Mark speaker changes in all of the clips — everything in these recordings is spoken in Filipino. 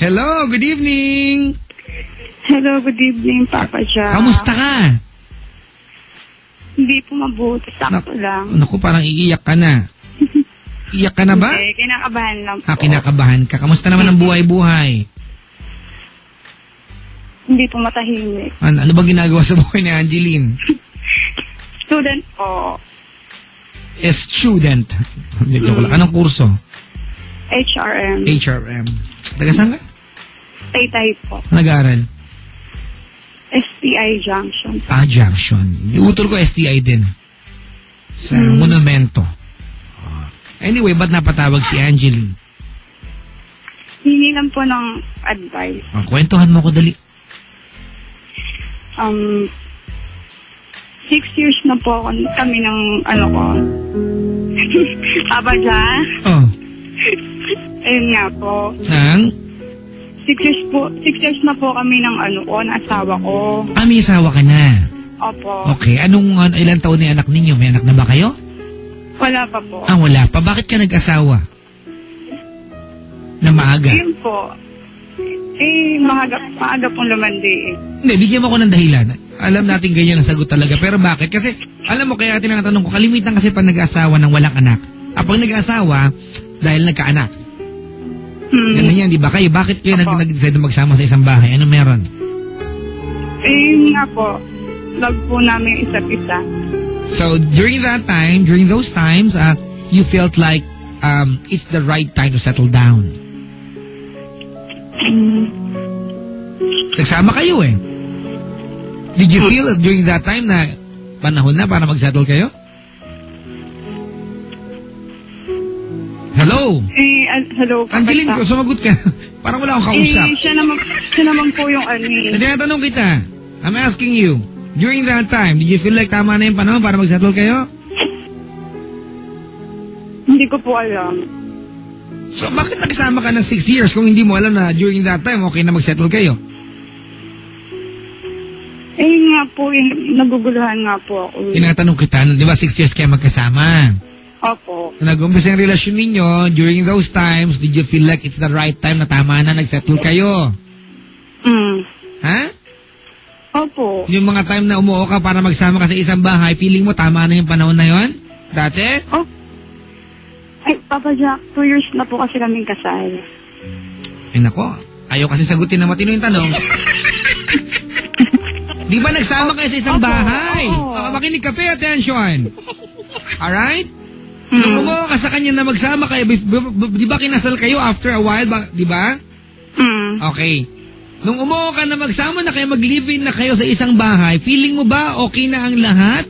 Speaker 1: Hello, good evening.
Speaker 2: Hello, good evening, Papa Jack.
Speaker 1: Kamusta ka?
Speaker 2: Hindi po mabuti, sakto lang.
Speaker 1: Naku, parang iiyak ka na. Iyak ka na ba?
Speaker 2: Hindi, kinakabahan lang po.
Speaker 1: Kinakabahan ka. Kamusta naman ang buhay-buhay?
Speaker 2: Hindi po matahimik.
Speaker 1: Ano ba ginagawa sa buhay ni Angeline?
Speaker 2: Student po.
Speaker 1: Student. Anong kurso?
Speaker 2: HRM.
Speaker 1: HRM. Taga saan ka?
Speaker 2: Taytay po.
Speaker 1: Nag-aaral?
Speaker 2: STI Junction.
Speaker 1: Junction. Iutol ko STI din. Sa Monumento. Anyway, ba't napatawag si Angeline?
Speaker 2: Hingi lang po ng advice.
Speaker 1: Kwentuhan mo ko dali.
Speaker 2: 6 years na po kami ng ko. Papa Jack.
Speaker 1: Oh.
Speaker 2: Ayun nga po.
Speaker 1: Nang?
Speaker 2: 6 years na po kami ng ng asawa ko.
Speaker 1: May asawa ka na?
Speaker 2: Opo.
Speaker 1: Okay, ilang taon na anak ninyo? May anak na ba kayo?
Speaker 2: Wala pa po.
Speaker 1: Wala pa. Bakit ka nag-asawa? Na maaga?
Speaker 2: Yun po. Maaga pong lumandi.
Speaker 1: Hindi, bigyan mo ko ng dahilan. Alam natin ganyan ang sagot talaga. Pero bakit? Kasi, alam mo, kaya tinatanong ko, kalimitan kasi pag nag-asawa ng walang anak. Pag nag-asawa, dahil nagkaanak. Ganun yan, di ba kayo? Bakit kayo nag-decide na magsama sa isang bahay? Ano meron?
Speaker 2: Nga po. Love po namin isa't isa.
Speaker 1: So, during those times, you felt like it's the right time to settle down. Nagsama kayo eh. Did you feel during that time na panahon na para mag-settle kayo? Hello?
Speaker 2: Hello.
Speaker 1: Angeline, sumagot ka. Parang wala akong kausap.
Speaker 2: Siya naman po yung
Speaker 1: Tinatanong kita. I'm asking you. During that time, did you feel like tama na yung panahon para mag-settle kayo?
Speaker 2: Hindi ko po alam.
Speaker 1: So, bakit nagsama ka ng 6 years kung hindi mo alam na during that time, okay na mag-settle kayo?
Speaker 2: Nga po, naguguluhan nga po ako.
Speaker 1: Tinatanong kita, di ba 6 years kayo magkasama?
Speaker 2: Opo.
Speaker 1: Nag-umpisa yung relasyon ninyo, during those times, did you feel like it's the right time na tama na nag-settle kayo? Ha?
Speaker 2: Opo.
Speaker 1: Yung mga time na umuo ka para magsama ka sa isang bahay, feeling mo tama na yung panahon na yon? Dati?
Speaker 2: Papa Jack, 2 years na po kasi kaming kasal.
Speaker 1: Nako, ayaw kasi sagutin na matino yung tanong. Di ba nagsama kayo sa isang bahay? Makinig ka, pay attention. Alright? Nung umuo ka sa kanya na magsama kayo, di ba kinasal kayo after a while? Di ba? Okay. Nung umuo ka na magsama na kayo, mag-live-in na kayo sa isang bahay, feeling mo ba okay na ang lahat?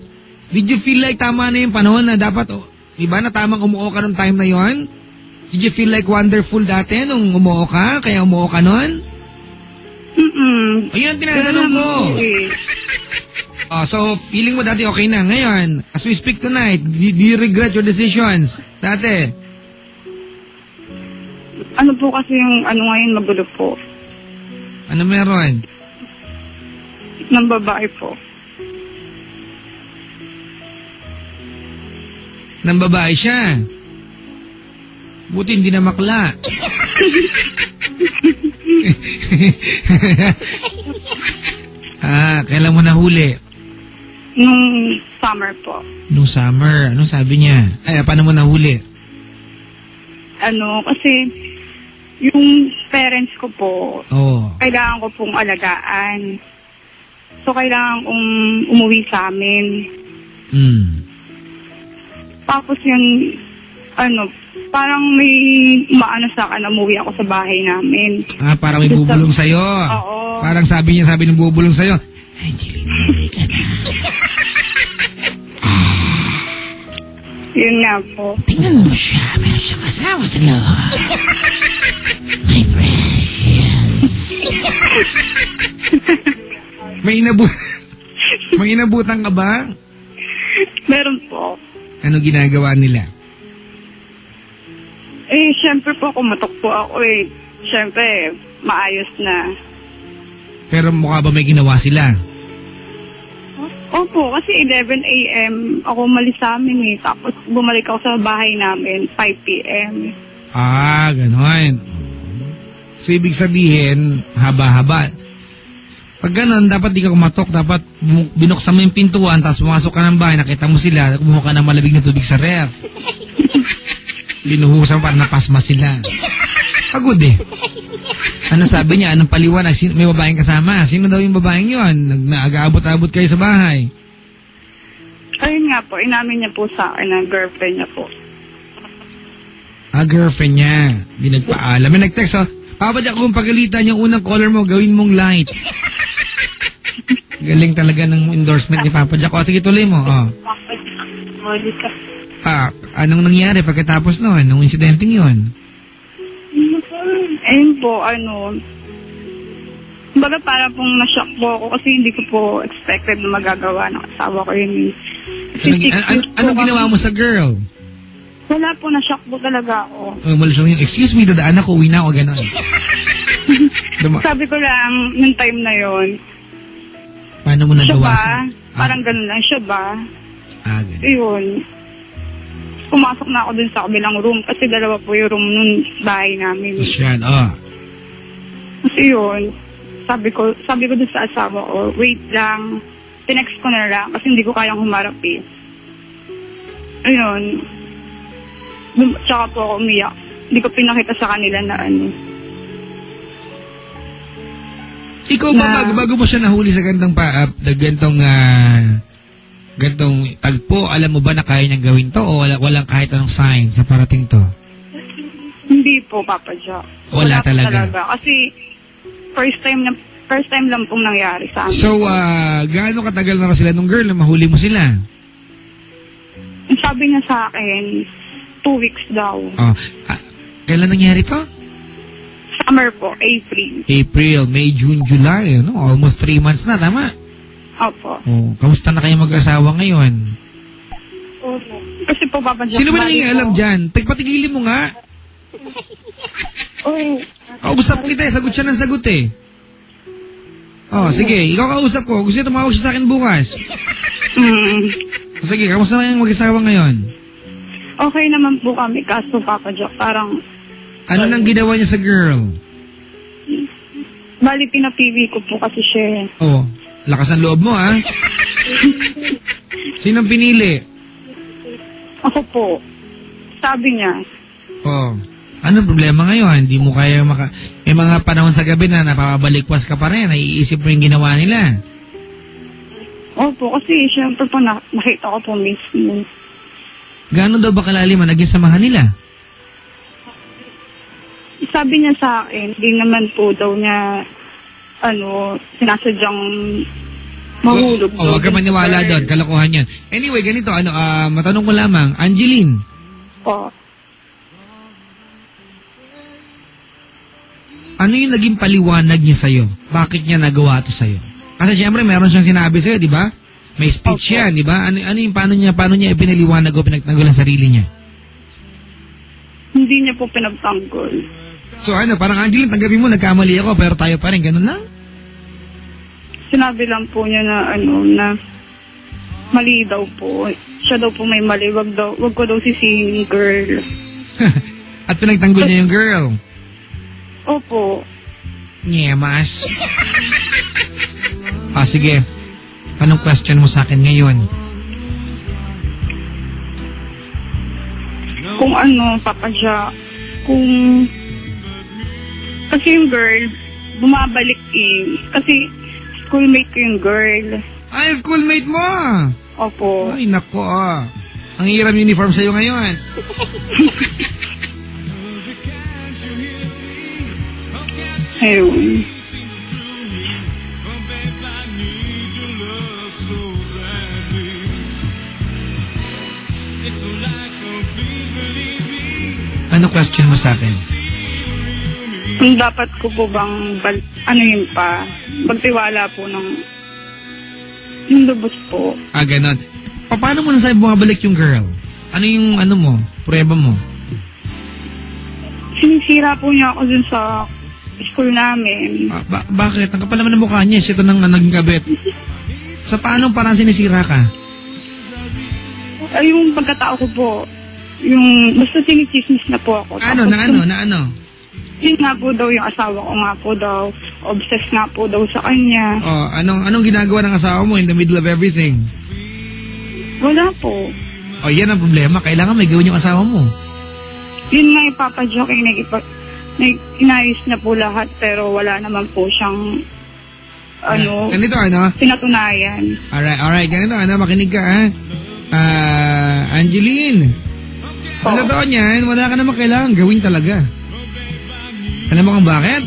Speaker 1: Did you feel like tama na yung panahon na dapat, di ba na tamang umuo ka nung time na yon? Did you feel like wonderful dati nung umuo ka? Kaya umuo ka nun? Ayun ang tinatanong ko. So, feeling mo dati okay na. Ngayon, as we speak tonight, do you regret your decisions? Dati?
Speaker 2: Ano po kasi yung ngayon magulo po.
Speaker 1: Ano meron?
Speaker 2: Ng babae po.
Speaker 1: Ng babae siya? Buti hindi na makla. Kailan mo nahuli?
Speaker 2: Nung summer po.
Speaker 1: Nung summer? Anong sabi niya? Paano mo nahuli?
Speaker 2: Kasi yung parents ko po, kailangan ko pong alagaan. So, kailangan kong umuwi sa amin. Tapos yun, parang may maano sa akin, umuwi ako sa bahay namin.
Speaker 1: Parang may bubulong sa'yo.
Speaker 2: Oo.
Speaker 1: Parang sabi ng bubulong sa'yo, Angeline, umuwi ka na.
Speaker 2: Yun nga po.
Speaker 1: Tingnan mo siya, meron siyang kasama sa loob. My precious. May inabutan ka ba?
Speaker 2: Meron po.
Speaker 1: Ano ginagawa nila?
Speaker 2: Siyempre po, kumatok po ako Siyempre, maayos na.
Speaker 1: Pero mukha ba may ginawa sila?
Speaker 2: Opo, kasi 11 a.m. ako umalis sa amin Tapos bumalik ako sa bahay namin, 5 p.m.
Speaker 1: Ganon. So, ibig sabihin, haba-haba. Pag ganun, dapat di ka kumatok. Dapat binuksan mo yung pintuan, tapos pumasok ka ng bahay, nakita mo sila, kumuha ka ng malamig na tubig sa ref. Linuhusan pa, napasma sila. Pagod eh. Ano sabi niya? Anong paliwanag? May babaeng kasama. Sino daw yung babaeng yun? Nag-aabot-abot kayo sa bahay.
Speaker 2: Ayun nga po, inamin niya po sa akin na girlfriend niya po.
Speaker 1: Girlfriend niya. Di nagpaalam. May nag-text, Papa Jack, kung pagalitan yung unang color mo, gawin mong light. Galing talaga ng endorsement ni Papa Jack. Sige, tuloy mo. Anong nangyari pagkatapos noon, nung insidenteng yun?
Speaker 2: Ayun po, baga para pong na-shock po ako kasi hindi ko po expected na magagawa ng asawa ko yun.
Speaker 1: Anong ginawa mo sa girl?
Speaker 2: Wala po, na-shock po talaga ako.
Speaker 1: Malas lang yung, excuse me, dadaan ako, uwi na ako, gano'n.
Speaker 2: Sabi ko lang, nung time na yon.
Speaker 1: Paano mo nagawa
Speaker 2: siya ba? Parang gano'n lang, siya ba?
Speaker 1: Ganun.
Speaker 2: Ayun. Pumasok na ako dun sa kabilang room kasi dalawa po yung room nung bahay namin.
Speaker 1: Yan,
Speaker 2: Kasi yun, sabi ko dun sa asawa ko, wait lang, tinext ko na lang kasi hindi ko kayang humarap eh. Ayun. Tsaka po ako umiyak. Hindi ko pinakita sa kanila na
Speaker 1: Ikaw ba, bago mo siya nahuli sa gantong tagpo, alam mo ba na kaya niyang gawin to o walang kahit anong sign sa parating to?
Speaker 2: Hindi po, Papa Jack.
Speaker 1: Wala talaga.
Speaker 2: Kasi first time lang pong nangyari sa amin.
Speaker 1: So, gaano katagal na sila nung girl na mahuli mo sila?
Speaker 2: Sabi niya sa akin, 2 weeks daw.
Speaker 1: Kailan nangyari to?
Speaker 2: Summer po, April,
Speaker 1: May, June, July. Almost 3 months na, tama?
Speaker 2: Opo.
Speaker 1: Kamusta na kayo mag-asawa ngayon?
Speaker 2: Opo. Kasi po, Papa Jack,
Speaker 1: sino ba nangyayalab dyan? Patigilin mo nga. Usap kita eh. Sagot siya ng sagot eh. Sige. Ikaw kausap ko. Gusto niya tumawag siya sa akin bukas. Sige, kamusta na kayong mag-asawa ngayon?
Speaker 2: Okay naman po kami. Kaso, Papa Jack, parang...
Speaker 1: Ano nang ginawa niya sa girl?
Speaker 2: Bali, pinapiwi ko po kasi siya.
Speaker 1: Lakas ng loob mo, ha? Sinong pinili?
Speaker 2: Ako po. Sabi niya.
Speaker 1: Anong problema ngayon? Hindi mo kaya may mga panahon sa gabi na napapabalikwas ka pa rin. Naiisip mo yung ginawa nila.
Speaker 2: Opo, kasi syempre po nakita ko po mismo.
Speaker 1: Gaano daw ba kalalim ang naging samahan nila?
Speaker 2: Sabi niya sa akin, hindi naman po daw niya sinasadyang mahulog.
Speaker 1: Huwag ka maniwala doon. Kalokohan yan. Anyway, ganito. Matanong ko lamang. Angeline. Ano yung naging paliwanag niya sa'yo? Bakit niya nagawa to sa'yo? Kasi siyempre, meron siyang sinabi sa'yo, di ba? May speech yan, di ba? Ano yung paano niya pinaliwanag o pinagtanggol ang sarili niya?
Speaker 2: Hindi niya po pinagtanggol.
Speaker 1: So parang Angeline, tanggapin mo, nagkamali ako, pero tayo pa rin, ganun lang?
Speaker 2: Sinabi lang po niya na na mali daw po. Siya daw po may mali, wag ko daw sisihin yung girl.
Speaker 1: At pinagtanggol niya yung girl?
Speaker 2: Opo.
Speaker 1: Nyemas. Sige. Anong question mo sa akin ngayon?
Speaker 2: Kung Papa Jack, kasi yung girl, bumabalik eh. Kasi schoolmate ko yung girl.
Speaker 1: Ay, schoolmate mo?
Speaker 2: Opo.
Speaker 1: Ay, nako Ang hiram uniform sa'yo ngayon.
Speaker 2: Ayun.
Speaker 1: Ano question mo sa akin?
Speaker 2: Kung dapat ko po bang magtiwala po ng lubos po.
Speaker 1: Ganon. Paano mo nasabi bumabalik yung girl? Ano yung mo? Prueba mo?
Speaker 2: Sinisira po niya ako dun sa school namin.
Speaker 1: Bakit? Ang kapal naman ng mukha niya. Ito nang naging kabit. Sa paanong parang sinisira ka?
Speaker 2: Yung pagkatao ko po. Basta sinichismis na po ako.
Speaker 1: Na ano?
Speaker 2: Yun nga po daw yung asawa ko nga po daw. Obsessed nga po daw sa kanya.
Speaker 1: Oh, anong ginagawa ng asawa mo in the middle of everything?
Speaker 2: Wala po.
Speaker 1: Oh, yan ang problema. Kailangan may gawin yung asawa mo.
Speaker 2: Yun nga yung Papa Joking, inayos niya po lahat pero wala naman po siyang
Speaker 1: ganito,
Speaker 2: pinatunayan.
Speaker 1: Alright, ganito, makinig ka, ha? Angeline, ang totoo niyan, wala ka naman kailangan gawin talaga. Alam mo kung bakit?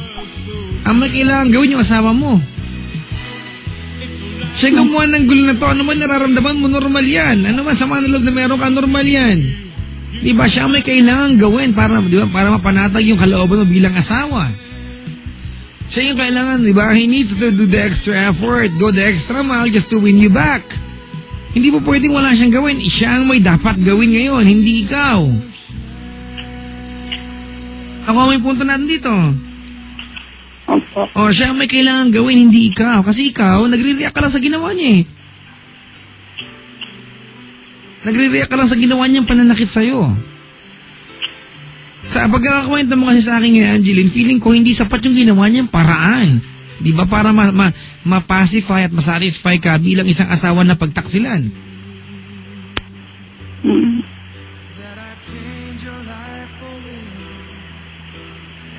Speaker 1: Ang may kailangan gawin yung asawa mo. Siya gumawa ng gulo na to. Ano man nararamdaman mo, normal yan. Ano man sama ng loob na meron ka, normal yan. Diba? Siya may kailangan gawin para mapanatag yung kalooban mo bilang asawa. Siya yung kailangan, diba? He needs to do the extra effort, go the extra mile just to win you back. Hindi po pwedeng wala siyang gawin. Siya ang may dapat gawin ngayon, hindi ikaw. Ako may punto natin dito.
Speaker 2: Opo.
Speaker 1: O, siya ang may kailangan gawin, hindi ikaw. Kasi ikaw, nagre-react ka lang sa ginawa niya eh. Nagre-react ka lang sa ginawa niyang pananakit sa'yo. Sa pagkakakwento mo kasi sa akin ngayon, Angeline, feeling ko hindi sapat yung ginawa niyang paraan. Di ba? Para ma-pacify at ma-satisfy ka bilang isang asawa na pagtaksilan.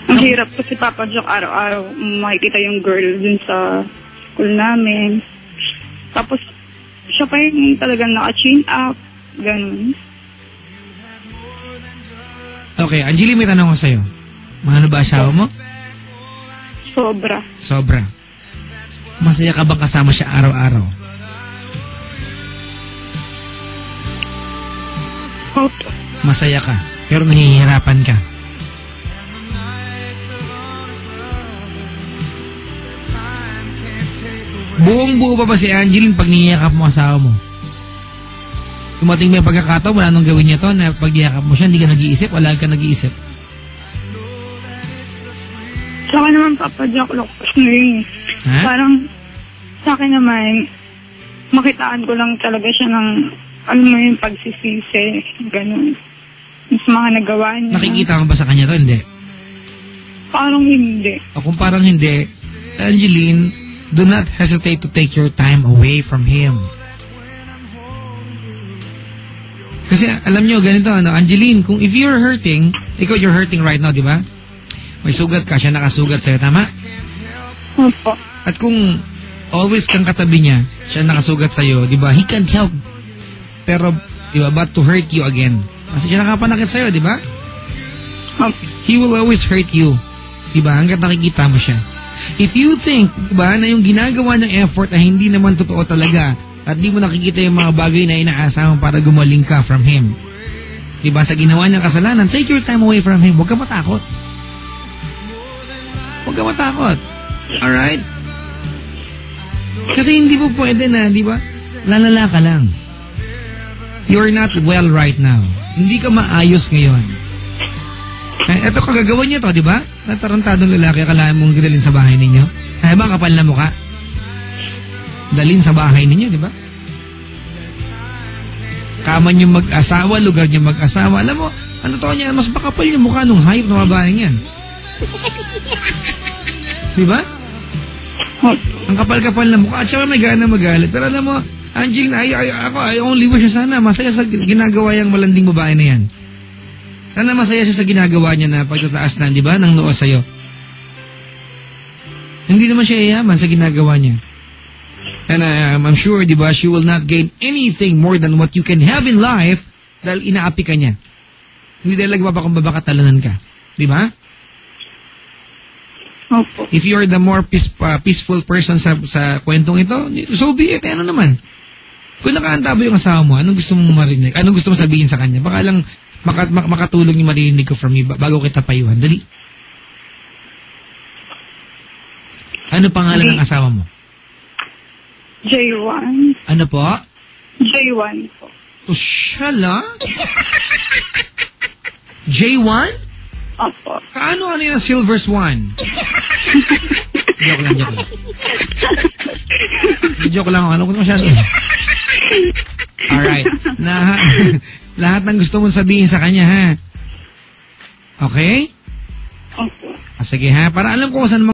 Speaker 2: Ang hirap ko si Papa Jock araw-araw makikita yung girl dun sa school namin. Tapos, siya pa yung talagang naka-chin up. Ganun.
Speaker 1: Okay, Angeline, may tanong ko sa'yo. Mahal ba asawa mo?
Speaker 2: Sobra.
Speaker 1: Masaya ka bang kasama siya araw-araw?
Speaker 2: Opo.
Speaker 1: Masaya ka, pero nahihirapan ka. Buong-buo pa ba si Angeline pag niyakap mo asawa mo? Tumating may pagkakataon, wala nang gawin niya to, na pag niyakap mo siya, hindi ka nag-iisip, wala ka nag-iisip.
Speaker 2: Sa akin naman, Papa Jack, parang sa akin naman, makitaan ko lang talaga siya ng, yung pagsisisi, ganun. Sa mga nagawa niya.
Speaker 1: Nakikita mo ba sa kanya to? Hindi.
Speaker 2: Parang hindi.
Speaker 1: O kung parang hindi, Angeline, do not hesitate to take your time away from him. Kasi alam nyo, ganito, Angeline, kung if you're hurting, ikaw you're hurting right now, di ba? May sugat ka, siya nakasugat sa'yo, tama?
Speaker 2: Opo.
Speaker 1: At kung always kang katabi niya, siya nakasugat sa'yo, di ba? He can't help. Pero, di ba, but to hurt you again. Kasi siya nakapanakit sa'yo, di ba? He will always hurt you. Di ba? Hanggat nakikita mo siya. If you think, di ba, na yung ginagawa niyang effort na hindi naman totoo talaga at di mo nakikita yung mga bagay na inaasahang para gumaling ka from him. Di ba? Sa ginawa niyang kasalanan, take your time away from him. Huwag ka matakot. Huwag ka matakot. Alright? Kasi hindi po pwede na, di ba? Lalala ka lang. You're not well right now. Hindi ka maayos ngayon. Ito kagagawa niyo to, di ba? Natarantadong lalaki, akalain mong dalhin sa bahay ninyo. Ay ba, kapal na mukha? Dalhin sa bahay ninyo, di ba? Kama niyo mag-asawa, lugar niyo mag-asawa. Alam mo, ano to niya, mas makapal yung mukha nung hayop na babae niyan. Di ba? Ang kapal-kapal na mukha. At saka may gana magalit. Pero alam mo, Angeline, I only wish siya sana masaya sa ginagawa yung malanding babae na yan. Sana masaya siya sa ginagawa niya na pagtataas na, di ba, ng noo sa'yo. Hindi naman siya iyaman sa ginagawa niya. And I'm sure, di ba, she will not gain anything more than what you can have in life dahil inaapi ka niya. Hindi dahil nagpapakumbaba katalanan ka. Di ba?
Speaker 2: Opo.
Speaker 1: If you're the more peaceful person sa kwentong ito, so be it. Ano naman? Kung nakaantabo yung asawa mo, anong gusto mong marinig? Anong gusto mong sabihin sa kanya? Baka lang makatulong yung marinig ko from me bago kita payuhan. Dali. Ano pangalan ng asawa mo?
Speaker 2: J1.
Speaker 1: Ano po?
Speaker 2: J1 po.
Speaker 1: Oh, shala? J1?
Speaker 2: Opo.
Speaker 1: Kaano yung silver swan? Joke lang. Joke lang. Ano ko masyado? Alright. Lahat ng gusto mong sabihin sa kanya, ha? Okay?
Speaker 2: Opo.
Speaker 1: Sige ha, para alam ko kung saan